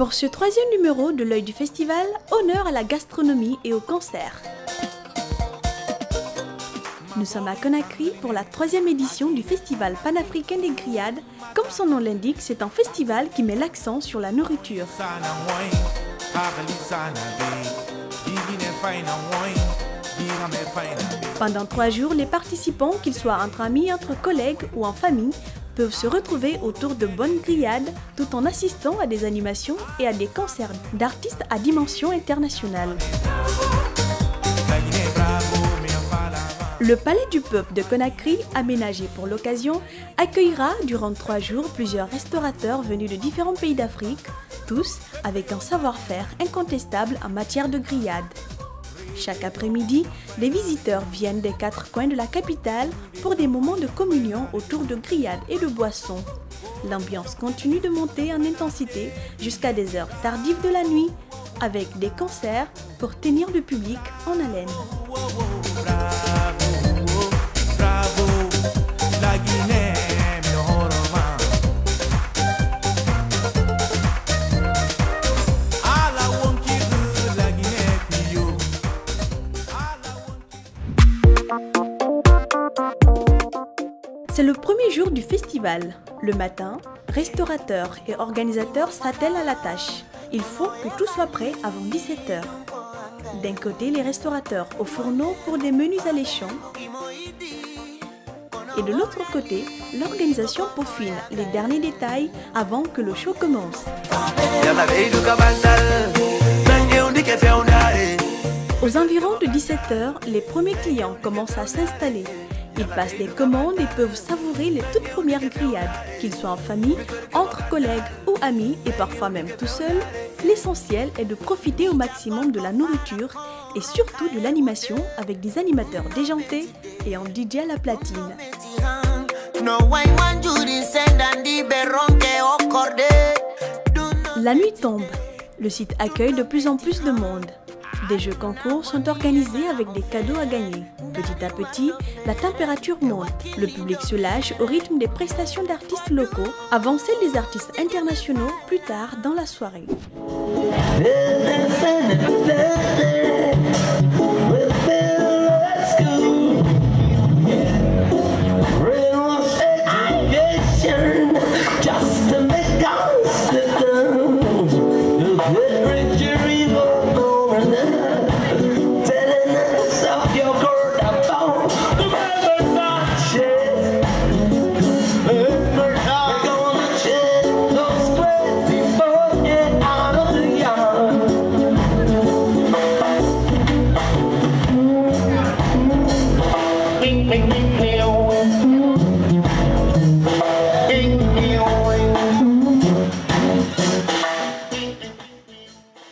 Pour ce troisième numéro de l'œil du festival, honneur à la gastronomie et au concert. Nous sommes à Conakry pour la troisième édition du festival panafricain des grillades. Comme son nom l'indique, c'est un festival qui met l'accent sur la nourriture. Pendant 3 jours, les participants, qu'ils soient entre amis, entre collègues ou en famille, peuvent se retrouver autour de bonnes grillades tout en assistant à des animations et à des concerts d'artistes à dimension internationale. Le Palais du Peuple de Conakry, aménagé pour l'occasion, accueillera durant 3 jours plusieurs restaurateurs venus de différents pays d'Afrique, tous avec un savoir-faire incontestable en matière de grillades. Chaque après-midi, les visiteurs viennent des 4 coins de la capitale pour des moments de communion autour de grillades et de boissons. L'ambiance continue de monter en intensité jusqu'à des heures tardives de la nuit, avec des concerts pour tenir le public en haleine. C'est le premier jour du festival. Le matin, restaurateurs et organisateurs s'attellent à la tâche. Il faut que tout soit prêt avant 17 h. D'un côté, les restaurateurs au fourneau pour des menus alléchants. Et de l'autre côté, l'organisation peaufine les derniers détails avant que le show commence. Aux environs de 17 h, les premiers clients commencent à s'installer. Ils passent des commandes et peuvent savourer les toutes premières grillades, qu'ils soient en famille, entre collègues ou amis et parfois même tout seuls. L'essentiel est de profiter au maximum de la nourriture et surtout de l'animation avec des animateurs déjantés et un DJ à la platine. La nuit tombe. Le site accueille de plus en plus de monde. Des jeux concours sont organisés avec des cadeaux à gagner. Petit à petit, la température monte. Le public se lâche au rythme des prestations d'artistes locaux avant celles des artistes internationaux plus tard dans la soirée.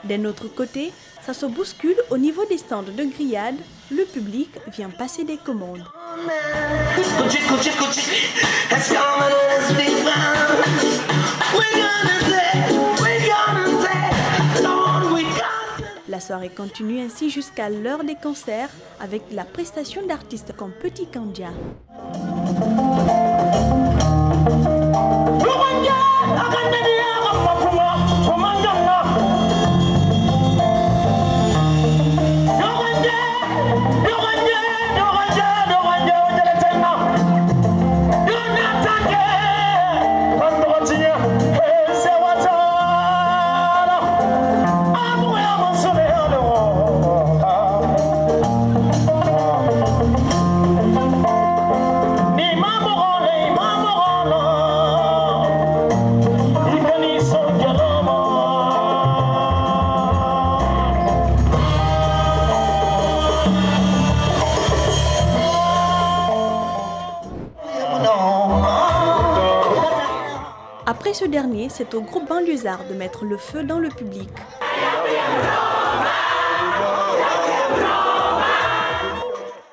D'un autre côté, ça se bouscule au niveau des stands de grillades. Le public vient passer des commandes. La soirée continue ainsi jusqu'à l'heure des concerts avec la prestation d'artistes comme Petit Kandia. Après ce dernier, c'est au groupe banlieusard de mettre le feu dans le public.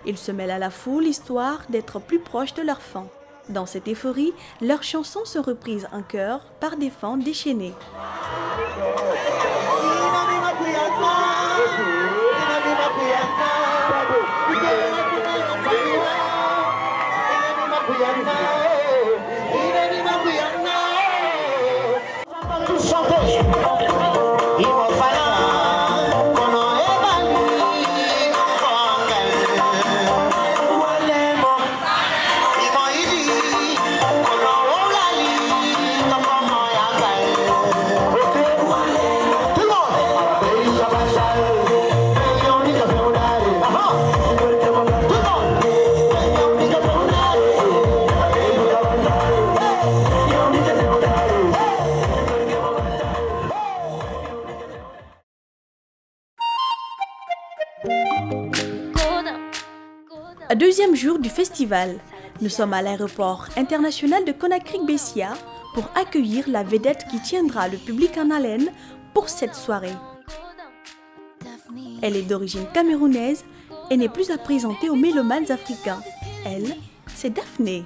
Ils se mêlent à la foule histoire d'être plus proches de leurs fans. Dans cette euphorie, leurs chansons sont reprises en chœur par des fans déchaînés. Chanter. Deuxième jour du festival, nous sommes à l'aéroport international de Conakry-Bessia pour accueillir la vedette qui tiendra le public en haleine pour cette soirée. Elle est d'origine camerounaise et n'est plus à présenter aux mélomanes africains. Elle, c'est Daphné.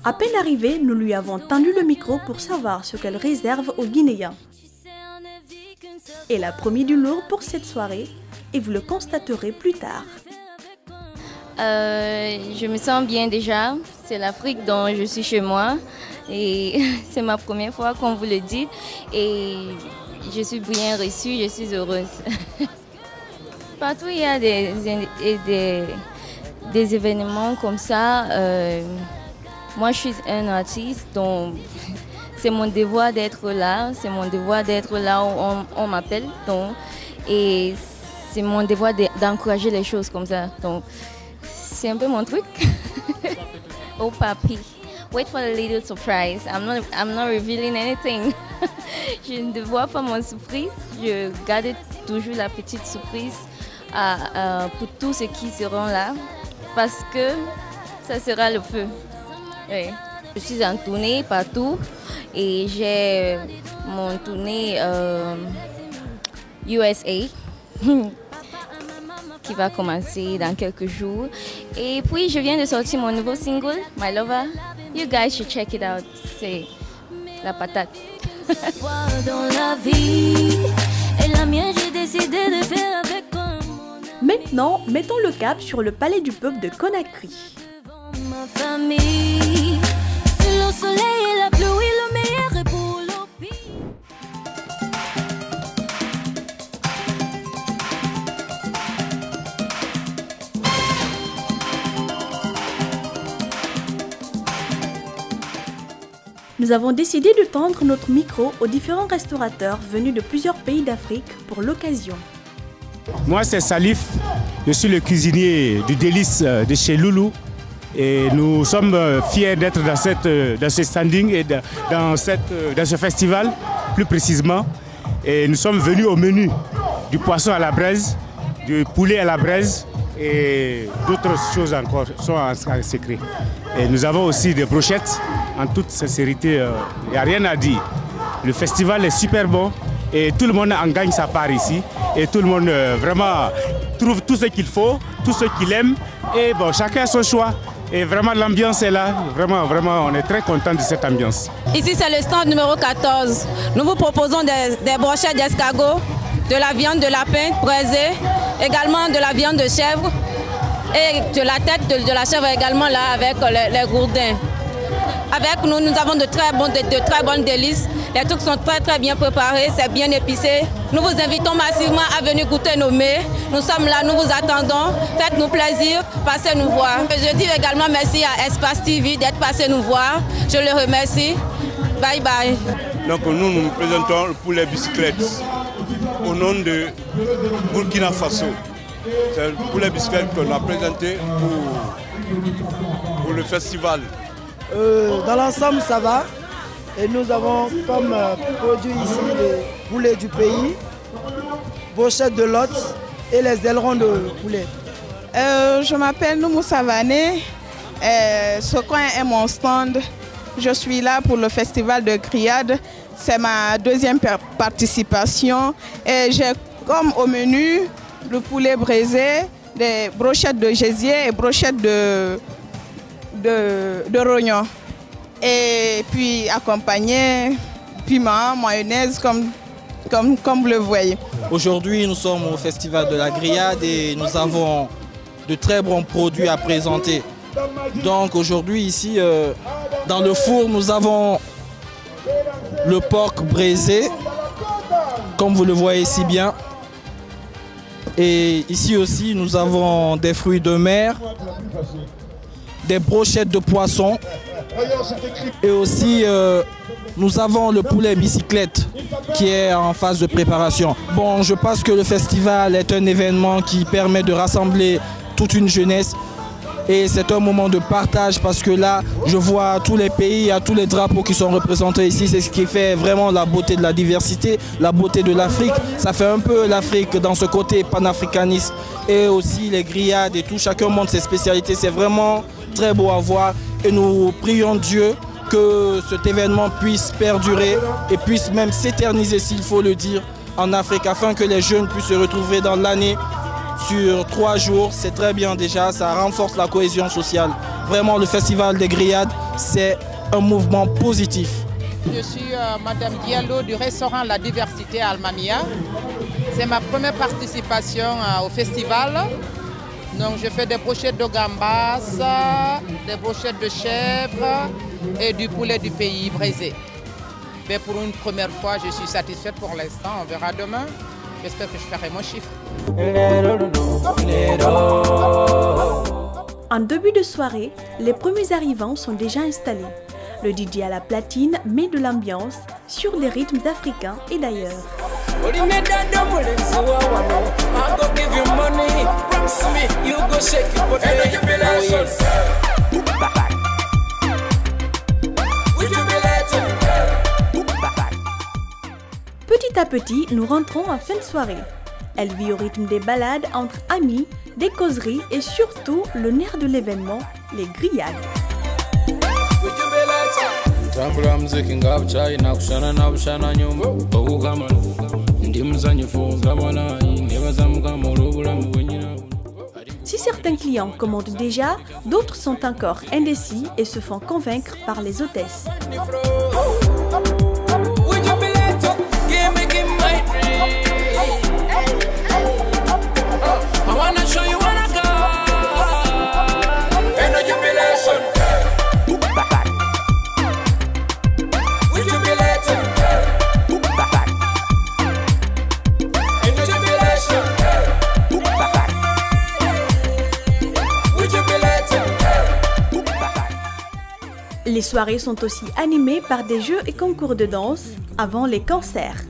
À peine arrivée, nous lui avons tendu le micro pour savoir ce qu'elle réserve aux Guinéens. Elle a promis du lourd pour cette soirée et vous le constaterez plus tard. Je me sens bien déjà, c'est l'Afrique dont je suis chez moi et c'est ma première fois comme vous le dites et je suis bien reçue, je suis heureuse. Partout il y a des événements comme ça. Moi je suis un artiste donc c'est mon devoir d'être là, où on m'appelle et c'est mon devoir d'encourager les choses comme ça. Donc, c'est un peu mon truc. Oh papi, wait for a little surprise. I'm not revealing anything. Je ne dévoile pas mon surprise. Je garde toujours la petite surprise pour tous ceux qui seront là, parce que ça sera le feu. Oui. Je suis en tournée partout et j'ai mon tournée USA. Qui va commencer dans quelques jours. Et puis, je viens de sortir mon nouveau single, My Lover. You guys should check it out. C'est la patate. Maintenant, mettons le cap sur le palais du peuple de Conakry. Ma famille, c'est le soleil et la pluie, le meilleur est pour le pire. Nous avons décidé de tendre notre micro aux différents restaurateurs venus de plusieurs pays d'Afrique pour l'occasion. Moi c'est Salif, je suis le cuisinier du délice de chez Loulou et nous sommes fiers d'être dans ce standing et dans ce festival plus précisément. Et nous sommes venus au menu du poisson à la braise, du poulet à la braise et d'autres choses encore sont en secret. Et nous avons aussi des brochettes. En toute sincérité, il n'y a rien à dire. Le festival est super bon et tout le monde en gagne sa part ici. Et tout le monde vraiment trouve tout ce qu'il faut, tout ce qu'il aime. Et bon, chacun a son choix. Et vraiment l'ambiance est là. Vraiment, on est très content de cette ambiance. Ici c'est le stand numéro 14. Nous vous proposons des brochettes d'escargot, de la viande de lapin braisée, également de la viande de chèvre et de la tête de la chèvre également là avec les gourdins. Avec nous, nous avons de très bonnes délices. Les trucs sont très bien préparés, c'est bien épicé. Nous vous invitons massivement à venir goûter nos mets. Nous sommes là, nous vous attendons. Faites-nous plaisir, passez nous voir. Je dis également merci à Espace TV d'être passé nous voir. Je le remercie. Bye bye. Donc nous présentons le poulet bicyclette au nom de Burkina Faso. C'est le poulet bicyclette qu'on a présenté pour le festival. Dans l'ensemble, ça va. Et nous avons comme produit ici le poulet du pays, brochette de lot et les ailerons de poulet. Je m'appelle Noumou Savané. Ce coin est mon stand. Je suis là pour le festival de grillade. C'est ma deuxième participation. Et j'ai comme au menu le poulet braisé, des brochettes de gésier et brochettes de rognon. Et puis accompagné piment, mayonnaise comme vous le voyez. Aujourd'hui, nous sommes au festival de la grillade et nous avons de très bons produits à présenter. Donc aujourd'hui ici, dans le four, nous avons le porc braisé, comme vous le voyez si bien. Et ici aussi, nous avons des fruits de mer, des brochettes de poisson et aussi nous avons le poulet bicyclette qui est en phase de préparation. Bon, je pense que le festival est un événement qui permet de rassembler toute une jeunesse Et c'est un moment de partage parce que là, je vois tous les pays, il y a tous les drapeaux qui sont représentés ici. C'est ce qui fait vraiment la beauté de la diversité, la beauté de l'Afrique. Ça fait un peu l'Afrique dans ce côté panafricaniste. Et aussi les grillades et tout, chacun montre ses spécialités. C'est vraiment très beau à voir. Et nous prions Dieu que cet événement puisse perdurer et puisse même s'éterniser, s'il faut le dire, en Afrique, afin que les jeunes puissent se retrouver dans l'année sur 3 jours. C'est très bien déjà, ça renforce la cohésion sociale. Vraiment, le Festival des Grillades, c'est un mouvement positif. Je suis Madame Diallo du restaurant La Diversité à Almamia. C'est ma première participation au festival. Donc je fais des brochettes de gambas, des brochettes de chèvre et du poulet du pays braisé. Mais pour une première fois, je suis satisfaite pour l'instant. On verra demain. J'espère que je ferai mon chiffre. En début de soirée, les premiers arrivants sont déjà installés. Le DJ à la platine met de l'ambiance sur les rythmes africains et d'ailleurs. Petit à petit, nous rentrons en fin de soirée. Elle vit au rythme des balades entre amis, des causeries et surtout le nerf de l'événement, les grillades. Si certains clients commandent déjà, d'autres sont encore indécis et se font convaincre par les hôtesses. Les soirées sont aussi animées par des jeux et concours de danse avant les concerts.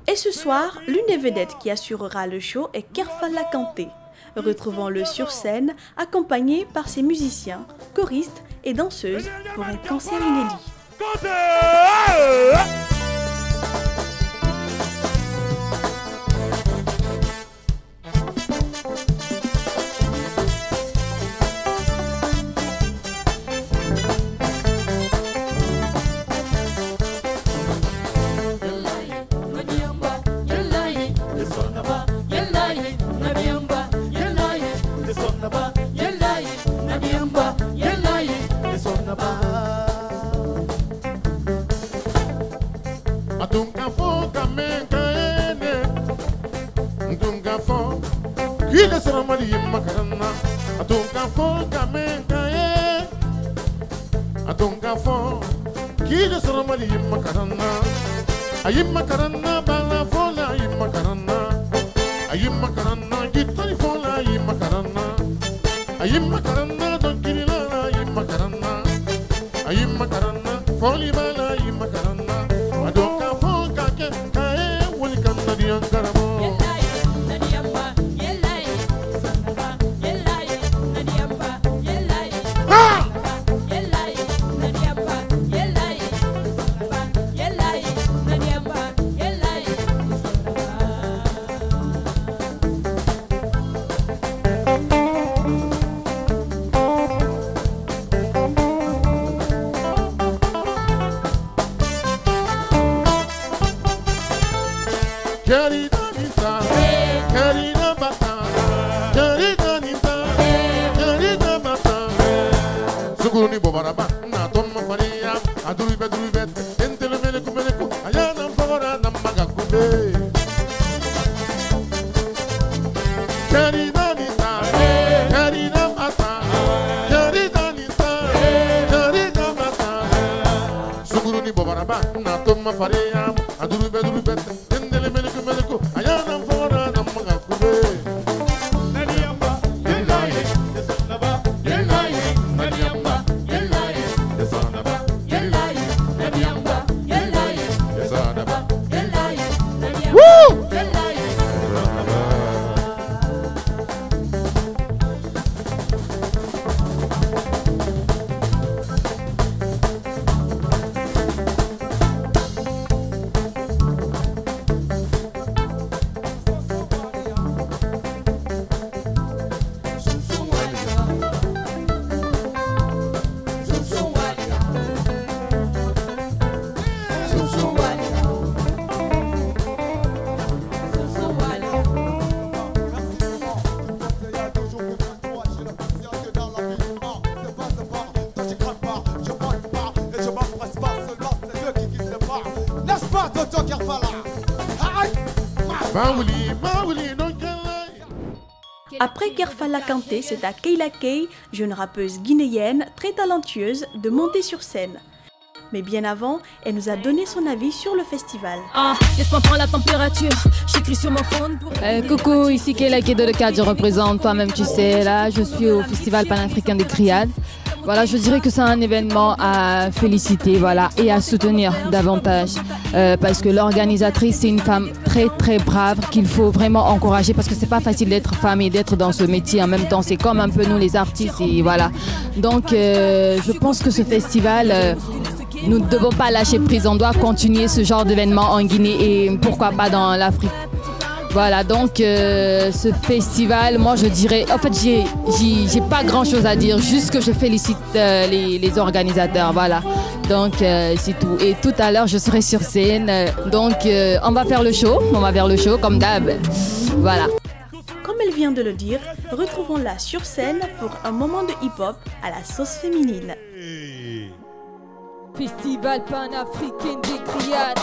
Et ce soir, l'une des vedettes qui assurera le show est Kerfala Kanté. Retrouvons-le sur scène, accompagné par ses musiciens, choristes et danseuses pour un concert inédit. Après Kerfala Kanté, c'est à Keila Kay, jeune rappeuse guinéenne très talentueuse, de monter sur scène. Mais bien avant, elle nous a donné son avis sur le festival. Laisse-moi prendre la température, j'écris sur mon phone pour... Coucou, ici Keila Kay de Le Cadre, je représente, toi-même tu sais, là je suis au Festival panafricain des Criades. Voilà, je dirais que c'est un événement à féliciter, voilà, et à soutenir davantage. Parce que l'organisatrice, c'est une femme très très brave qu'il faut vraiment encourager parce que c'est pas facile d'être femme et d'être dans ce métier en même temps. C'est comme un peu nous les artistes et voilà. Donc je pense que ce festival, nous ne devons pas lâcher prise. On doit continuer ce genre d'événement en Guinée et pourquoi pas dans l'Afrique. Voilà, donc ce festival, moi je dirais, en fait j'ai pas grand chose à dire, juste que je félicite les organisateurs, voilà. Donc c'est tout. Et tout à l'heure je serai sur scène, donc on va faire le show comme d'hab, voilà. Comme elle vient de le dire, retrouvons-la sur scène pour un moment de hip-hop à la sauce féminine. Festival panafricain des Criades.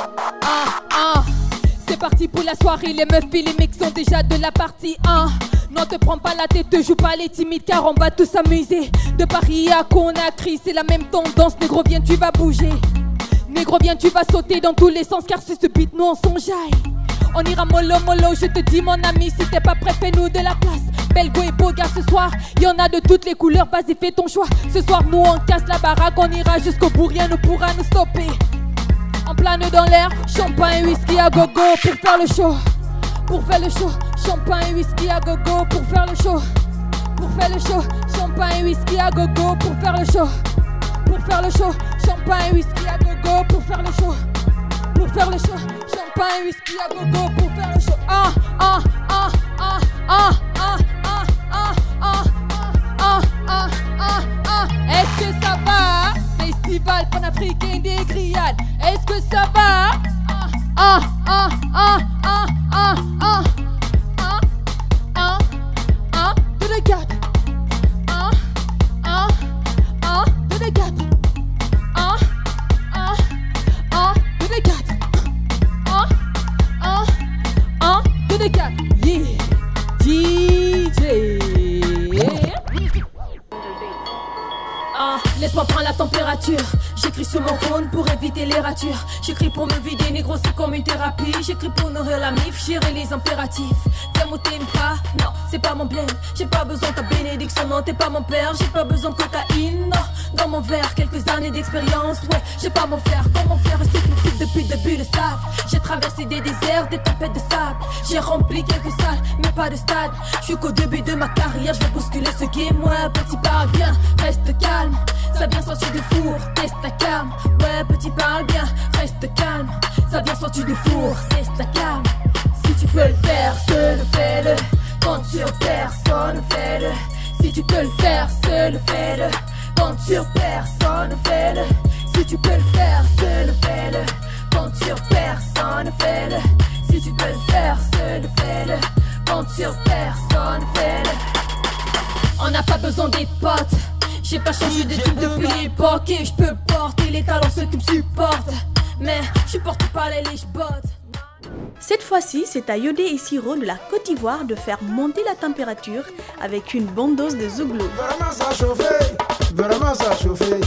C'est parti pour la soirée, les meufs et les mecs sont déjà de la partie 1. Non, te prends pas la tête, te joue pas les timides car on va tous s'amuser. De Paris à Conakry, c'est la même tendance. Négro, viens, tu vas bouger. Négro, viens, tu vas sauter dans tous les sens car sur ce beat, nous on s'enjaille. On ira mollo mollo, je te dis mon ami, si t'es pas prêt, fais-nous de la place. Belgo et Boga ce soir, y en a de toutes les couleurs, vas-y fais ton choix. Ce soir nous on casse la baraque, on ira jusqu'au bout, rien ne pourra nous stopper. On plane dans l'air, champagne, whisky à gogo pour faire le show. Pour faire le show, champagne, whisky à gogo pour faire le show. Pour faire le show, champagne, whisky à gogo pour faire le show. Pour faire le show, champagne, whisky à gogo pour faire le show. Pour faire le show, champagne, whisky à gogo pour faire le show. Est-ce que ça va? Festival panafricain des Criades. Est-ce que ça va? De la gâte. De la gâte. De la gâte. De la gâte. Yeah. DJ. Laisse-moi prendre la température, j'écris sur mon phone pour éviter les ratures. J'écris pour me vider, négro c'est comme une thérapie. J'écris pour nourrir la mif, gérer les impératifs. T'aimes ou t'aimes pas, non c'est pas mon blême. J'ai pas besoin de ta bénédiction, non t'es pas mon père. J'ai pas besoin de cocaïne, non. Dans mon verre, quelques années d'expérience. Ouais, j'ai pas mon frère, comment faire c'est une fille depuis le début le savent. J'ai traversé des déserts, des tempêtes de sable. J'ai rempli quelques salles, mais pas de stade. Je suis qu'au début de ma carrière, je vais bousculer ce game. Ouais, petit parle bien, reste calme. Ça vient sortir du four, teste ta calme. Ouais, petit parle bien, reste calme. Ça vient sortir du four, teste ta calme. Si tu peux le faire, seul fais-le. Compte sur personne, fais-le. Si tu peux le faire, seul fais-le. Compte sur personne, fais-le. Si tu peux le faire, seul fais-le. Compte sur personne, fais-le. Si tu peux le faire, seul fais-le. Compte sur personne, fais-le. On n'a pas besoin des potes. J'ai pas changé de type depuis l'époque. Et je peux porter les talents, ceux qui me supportent. Mais je supporte pas les lèche-bottes. Cette fois-ci, c'est à Yodé et Siro de la Côte d'Ivoire de faire monter la température avec une bonne dose de zouglou. Vraiment ça chauffé, vraiment ça chauffé.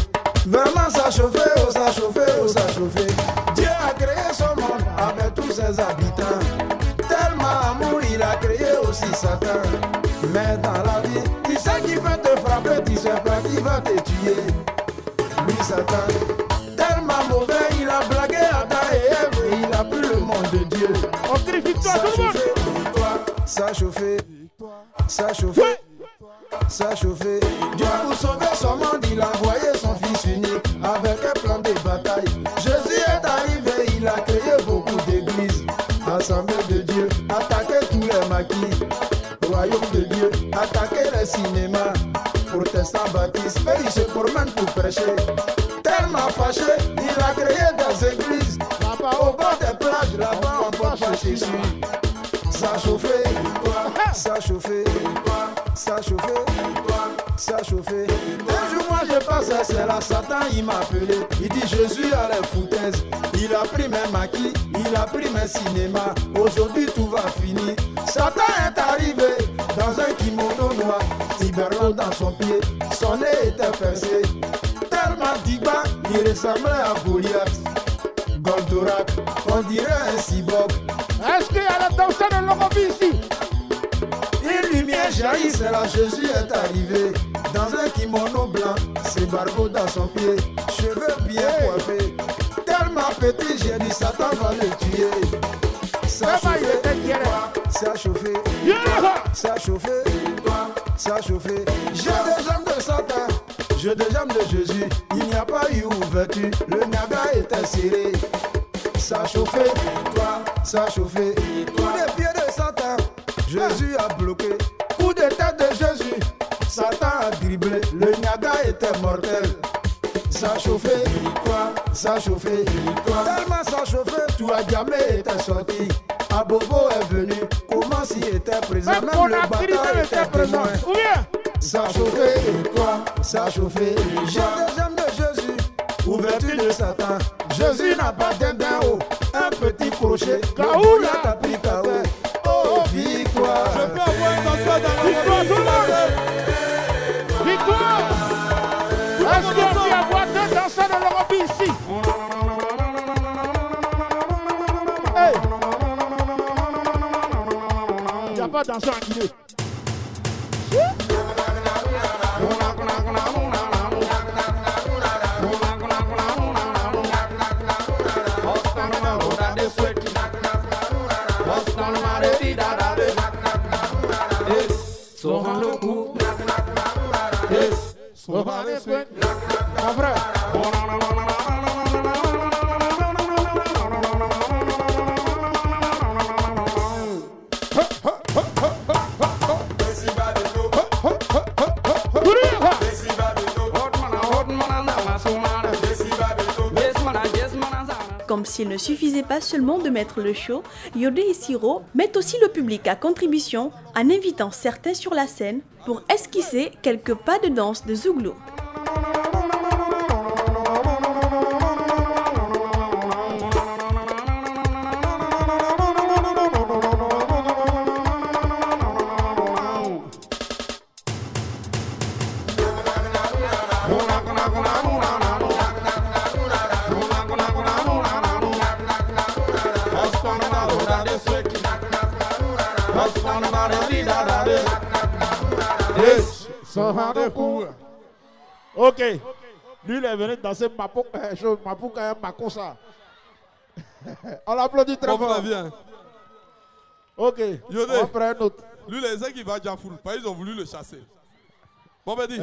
Vraiment ça chauffé, oh ça chauffé, oh ça chauffé. Dieu a créé son monde avec tous ses habitants. Tellement amour, il a créé aussi Satan. Mais dans la vie, tu sais qu'il va te frapper, tu sais pas qu'il va te tuer. Lui Satan, tellement mauvais, il a blagué Adam et Ève et il a pris le monde de Dieu. On crie victoire tout le monde. Ça chauffé, ça chauffé, ça chauffé. Dieu pour sauver son monde, il a envoyé son fils unique avec un plan de bataille. Jésus est arrivé, il a créé beaucoup d'églises. Assemblée de Dieu, attaquer tous les maquis. Royaume de Dieu, attaquer les cinémas. Protestant baptiste, mais il se promène pour prêcher. Tellement fâché, il a créé des églises. Là-bas au bord des plages, là-bas on peut pas Jésus. Ça chauffé, ça chauffé, ça chauffé, ça chauffé. Un jour moi je passe, c'est la là Satan il m'a appelé. Il dit Jésus a les foutaises. Il a pris mes maquis, il a pris mes cinémas. Aujourd'hui tout va finir. Satan est arrivé dans un kimono noir, Tiberlon dans son pied, son nez était percé. Tellement diba, il ressemblait à Goliath. Goldorak, on dirait un cyborg. Est-ce qu'il y a la danse de l'Europe ici? Une lumière jaillit, c'est là Jésus est arrivé. Dans un kimono blanc, ses barbeaux dans son pied, cheveux bien coiffés. Tellement petit, j'ai dit Satan va le tuer. Ça a chauffé, ça a chauffé, ça a chauffé, ça a chauffé. J'ai des jambes de Satan, j'ai des jambes de Jésus. Il n'y a pas eu ouverture, le naga était serré. Ça a chauffé, ça a chauffé. Coup de pied de Satan, Jésus a bloqué. Coup de tête de Jésus, Satan a dribblé. Le naga était mortel. Ça a chauffé, ça a chauffé. Tellement ça a chauffé, tout a jamais été sorti. Abobo est venu, comment s'y était présent? Même le bâtard était présent. Ça a chauffé, ça a chauffé. J'ai des jambes de Jésus, ouverture de Satan. Jésus n'a pas d'un haut, un petit crochet. Kaoula t'a pris KO. Oh, victoire. Je peux avoir un danseur dans la victoire, tout le monde. Victoire. Est-ce qu'il peut y avoir deux danseurs de l'Europe ici? Hey. Il n'y a pas de danseur en Guinée. Mon frère. Comme s'il ne suffisait pas seulement de mettre le show, Yodé et Siro mettent aussi le public à contribution en invitant certains sur la scène pour esquisser quelques pas de danse de Zouglou. Ok, lui il est venu danser Mapouka Makosa. On l'applaudit très fort. Ok, Yodé, on prend un autre. Lui les gens qui va déjà full, ils ont voulu le chasser. Bon ben dis.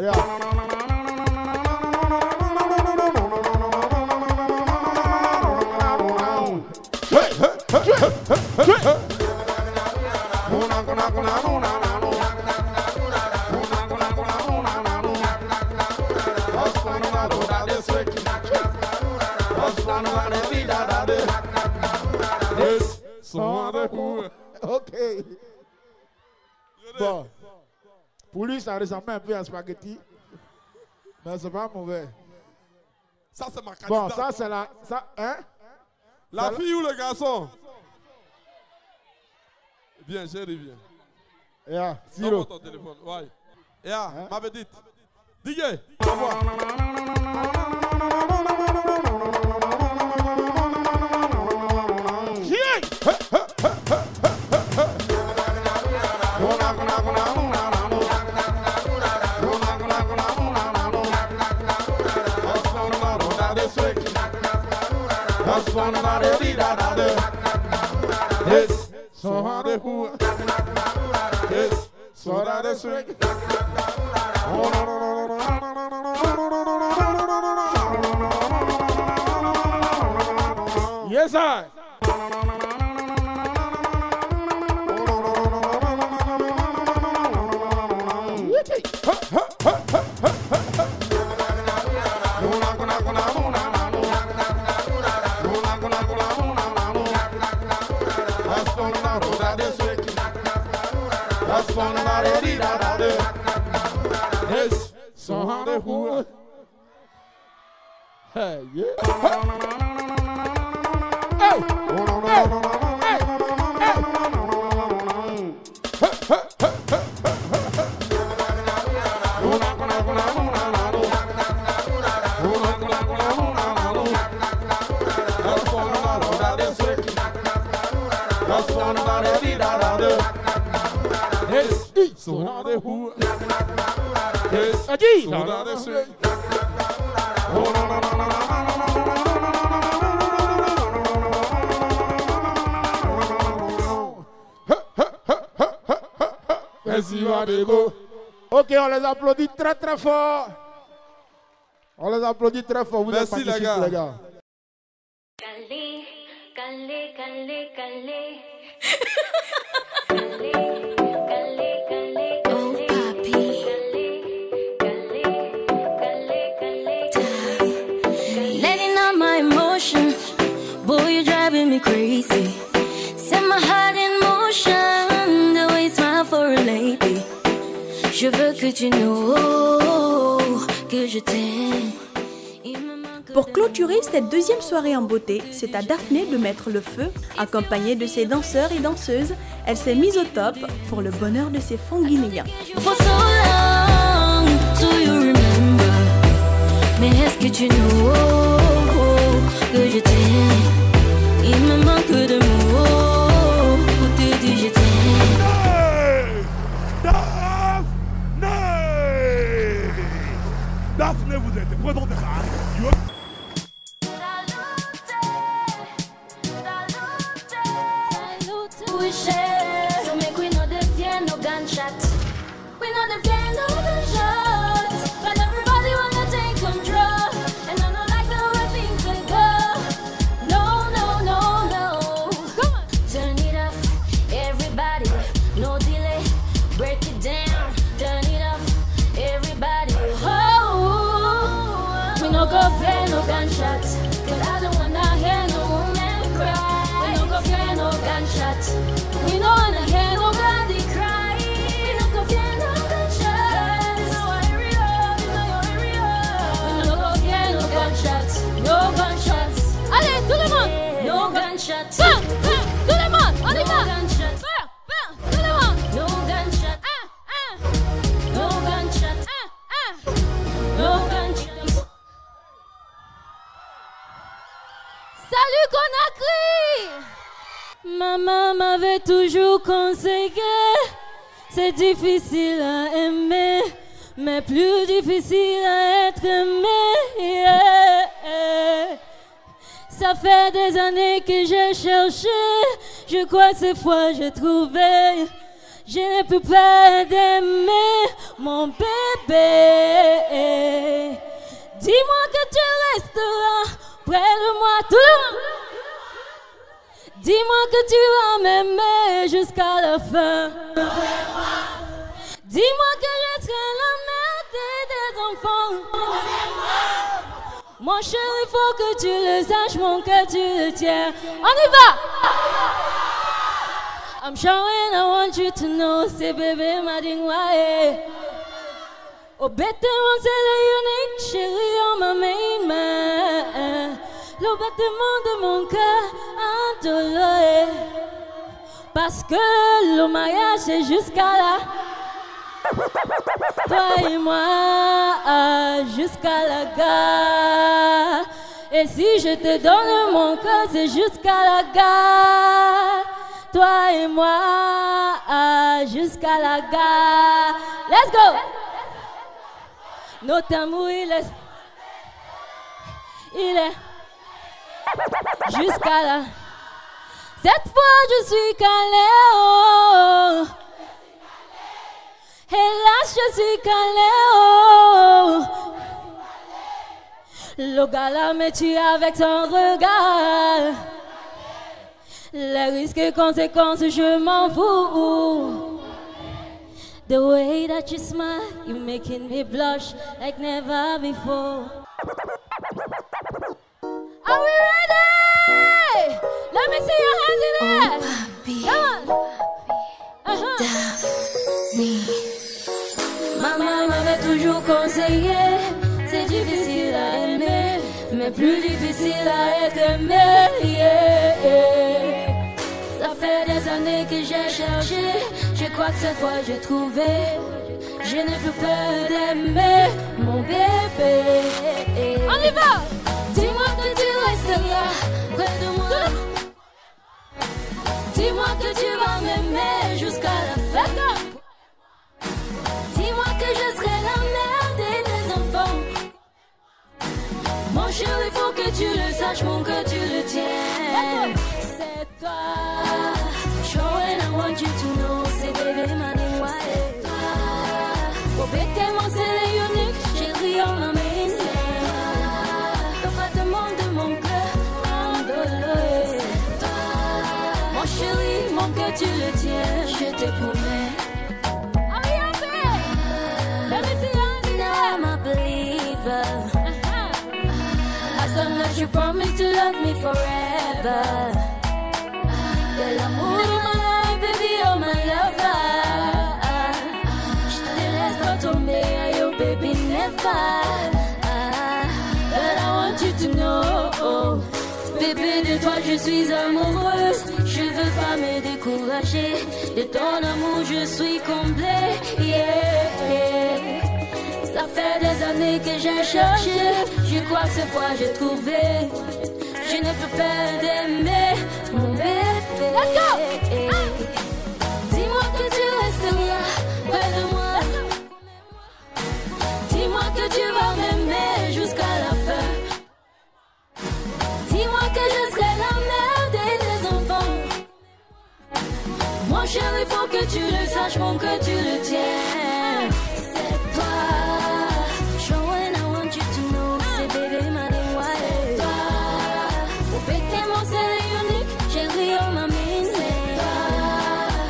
Ok. Bon. Pour lui, ça ressemble un peu à spaghetti. Mais c'est pas mauvais. Ça, c'est ma candidate. Bon, ça, c'est la. Ça, hein? La fille ou le garçon? Viens, chérie, viens. Yeah, Siro. Ton téléphone. Ouais. Yeah, ma petite. DJ, au revoir. Yes, sir. Hey, yeah. Hey. Ok, on les applaudit très très fort. On les applaudit très fort. Vous merci êtes magnifiques, les gars. Calé, calé, calé, calé. Letting out my emotion, boy, you're driving me crazy. Set my heart in motion, the way you smile for a lady. Je veux que tu know que je t'aime. Pour clôturer cette deuxième soirée en beauté, c'est à Daphné de mettre le feu. Accompagnée de ses danseurs et danseuses, elle s'est mise au top pour le bonheur de ses fans guinéens. For so long, do you remember? Mais est-ce que tu know que je t'aime? Il me manque de mots pour te dire je t'aime. Daphné, vous êtes prenons de rage. So make we know the fear no gunshot. We know the fear no gunshot. But everybody wanna take control. And I don't like the way things will go. No, no, no, no. Come on. Turn it off, everybody. No delay, break it down. Turn it off, everybody. Oh, we no go fear no gunshots. Cause I don't wanna hear no woman cry. We no go fear no gunshots. We don't wanna hear nobody cry. We don't go fear no gunshots. No area, no area. We don't go fear no gunshots. No gunshots. Allez, tout le monde. No gunshots. Tout le monde, on y va. Tout le monde. No gunshots. No gunshots. No gunshots. Salut Conakry! Maman m'avait toujours conseillé, c'est difficile à aimer, mais plus difficile à être aimé. Yeah. Ça fait des années que j'ai cherché, je crois que cette fois j'ai trouvé. Je n'ai plus peur d'aimer mon bébé. Dis-moi que tu resteras près de moi tout le monde. Dis-moi que tu vas m'aimer jusqu'à la fin. Dis-moi que je serai la mère des enfants. Mon chéri, faut que tu le saches, mon cœur, tu le tiens. On y va! I'm showing, I want you to know, c'est bébé m'a dit ouais. Oh, bêtement, c'est le unique chéri, on m'a mis main. Le battement de mon cœur endoloré. Parce que le mariage c'est jusqu'à là. Toi et moi jusqu'à la gare. Et si je te donne mon cœur c'est jusqu'à la gare. Toi et moi jusqu'à la gare. Let's go. Notre amour il est jusqu'à là. Cette fois je suis calé, oh. Hélas je suis calé, oh. Le gars là me tue avec son regard. Les risques et conséquences je m'en fous. The way that you smile, you're making me blush like never before. Are we ready? Let me see your hands in the air. Come on. Maman m'avait toujours conseillé, c'est difficile à aimer, mais plus difficile à être aimé. Yeah. Ça fait des années que j'ai cherché, je crois que cette fois j'ai trouvé. Je n'ai plus peur d'aimer mon bébé. On y va! Dis-moi que tu restes là, près de moi. Dis-moi que tu vas m'aimer jusqu'à la fin. Dis-moi que je serai la mère de tes enfants. Mon chéri, faut que tu le saches, mon que tu le tiens. C'est toi. Show and I want you to know. C'est bébé m'a dévoilé. Pour péter mon c'est unique, chéri, on m'a mis. Le battement de mon cœur, endolé. Mon chéri, mon cœur, tu le tiens, je te promets. I'm a believer. As long as you promise to love me forever. De l'amour de ma life, baby, oh my lover. Je te laisse pas tomber, oh baby, never. But I want you to know, bébé, de toi je suis amoureuse. Je veux pas me décourager. De ton amour je suis comblée. Yeah. Ça fait des années que j'ai cherché. Je crois que cette fois j'ai trouvé. Je n'ai plus peur d'aimer mon bébé. Dis-moi que tu restes là, près de moi. Dis-moi que tu vas m'aimer jusqu'à la fin. Dis-moi que je serai la mère de tes enfants. Mon chéri, faut que tu le saches, mon que tu le tiens. C'est toi. Show and I want you to know. C'est bébé m'a dévoilé. Pour péter mon c'est unique, chéri, on m'a mis.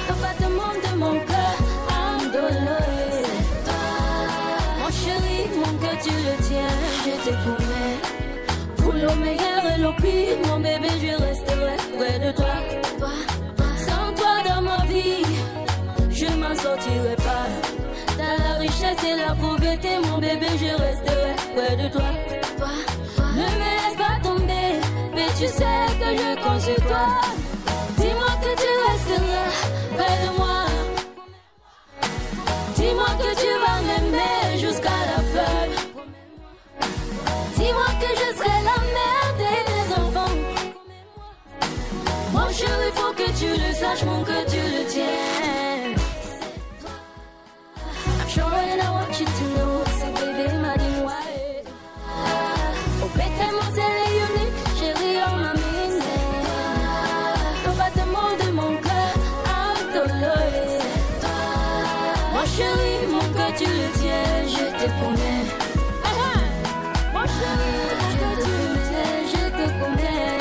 Le battement de mon cœur, endolé. Mon chéri, mon cœur, tu le tiens, je te promets. Pour le meilleur et le pire, mon bébé, je resterai près de toi. Sans toi dans ma vie, je m'en sortirai pas. Dans la richesse et la pauvreté, mon bébé, je resterai près de toi. Ne me laisse pas tomber, mais tu sais que je compte sur toi. Dis-moi que tu restes là, près de moi. Dis-moi que tu vas m'aimer jusqu'à la fin. Dis-moi que je serai la mère de tes enfants. Mon chéri, faut que tu le saches, mon que tu le tiens. I'm sure and I want you to know. C'est bébé m'a dévoilé. Au péter mon c'est unique, chéri, on m'a mis. Le battement de mon cœur, endolé. Mon chéri, mon cœur, tu le tiens, je te promets. Mon chéri, mon cœur, tu le tiens, je te promets.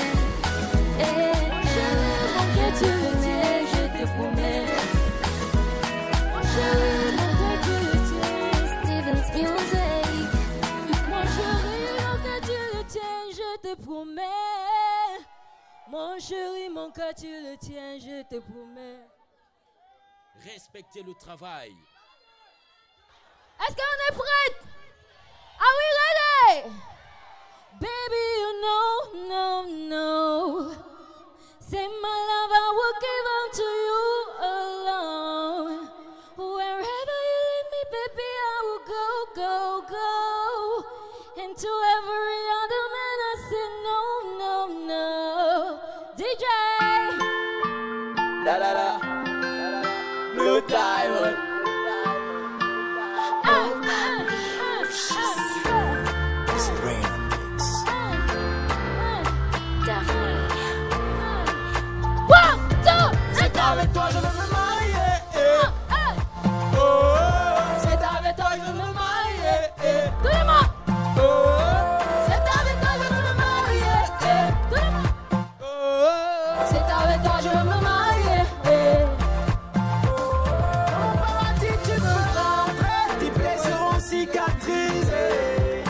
Mon cœur, tu le tiens, je te promets. Mon chéri, mon cœur, tu le tiens, Steven's Music. Mon chéri, mon cœur, tu le tiens, je te promets. Mon chéri, mon cœur, tu le tiens, je te promets. Respectez le travail. Est-ce qu'on est prête? Are we ready? Baby, you know, no. Say my love, I will give unto you alone. Wherever you lead me, baby, I will go. Into every other man, I say no. DJ! La. Blue Diamond. C'est avec toi je veux me marier. C'est avec toi je veux me marier. C'est avec toi je veux me marier. C'est avec toi je veux me marier. Au paradis tu veux rentrer, tes plaies seront cicatrisées.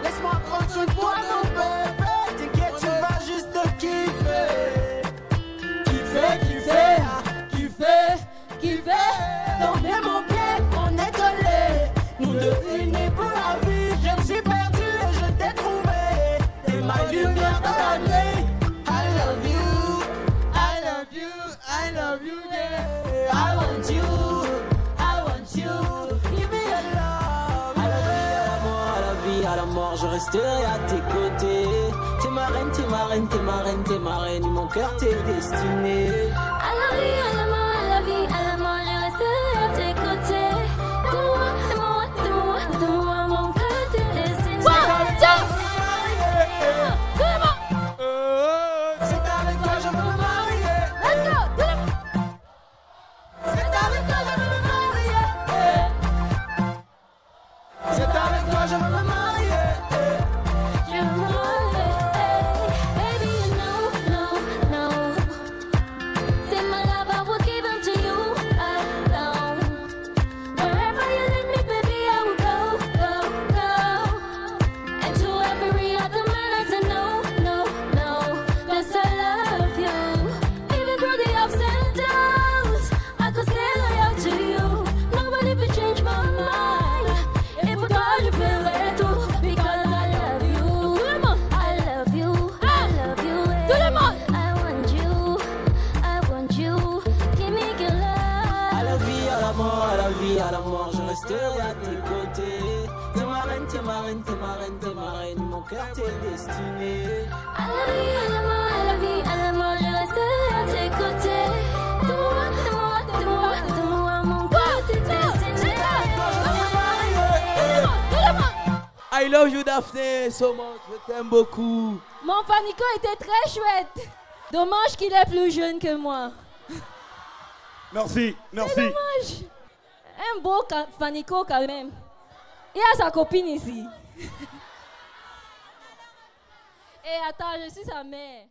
Laisse-moi prendre soin de toi mon bébé. T'inquiète, tu vas juste te kiffer. Kiffer. Dans mes mots bien, on est collés. Nous deux unis pour la vie. ma lumière dans la nuit. I love you, I love you, I love you, yeah. I want you, give me your love. À la vie, à la mort, à la vie, à la mort, je resterai à tes côtés. T'es ma reine, t'es ma reine, t'es ma reine, t'es ma reine, mon cœur t'est destiné. À la vie, à la mort, à la vie, à la mort, je resterai à tes côtés. Dis-moi, dis-moi, dis-moi, dis-moi, mon cœur t'est destiné. C'est avec toi je veux me marier. Let's go, C'est avec toi je veux me marier. C'est avec toi je veux me marier. Je veux me marier. Baby, you know, c'est my love I will give unto you alone. Wherever you lead me, baby, I will go. And to every other man I say no, yes I love you. Even through the ups and downs, I could stay loyal to you. Nobody will change my mind. Et pour toi je ferai tout, because I love you. I love you, I love you. Tout le monde. I want you, give me your love. À la vie, à la mort, à la vie, à la mort, je resterai à tes côtés. T'es ma reine, t'es ma reine, t'es ma reine, t'es ma reine, mon cœur t'est destiné. À la vie, à la mort, à la vie, à la mort, je resterai à tes côtés. Dis-moi, mon cœur t'est destiné. I love you Daphné, so much, je t'aime beaucoup. Mon Fanico était très chouette. Dommage qu'il est plus jeune que moi. Merci, C'est dommage. Un beau Fanico quand même. Il a sa copine ici. Et attends, je suis sa mère.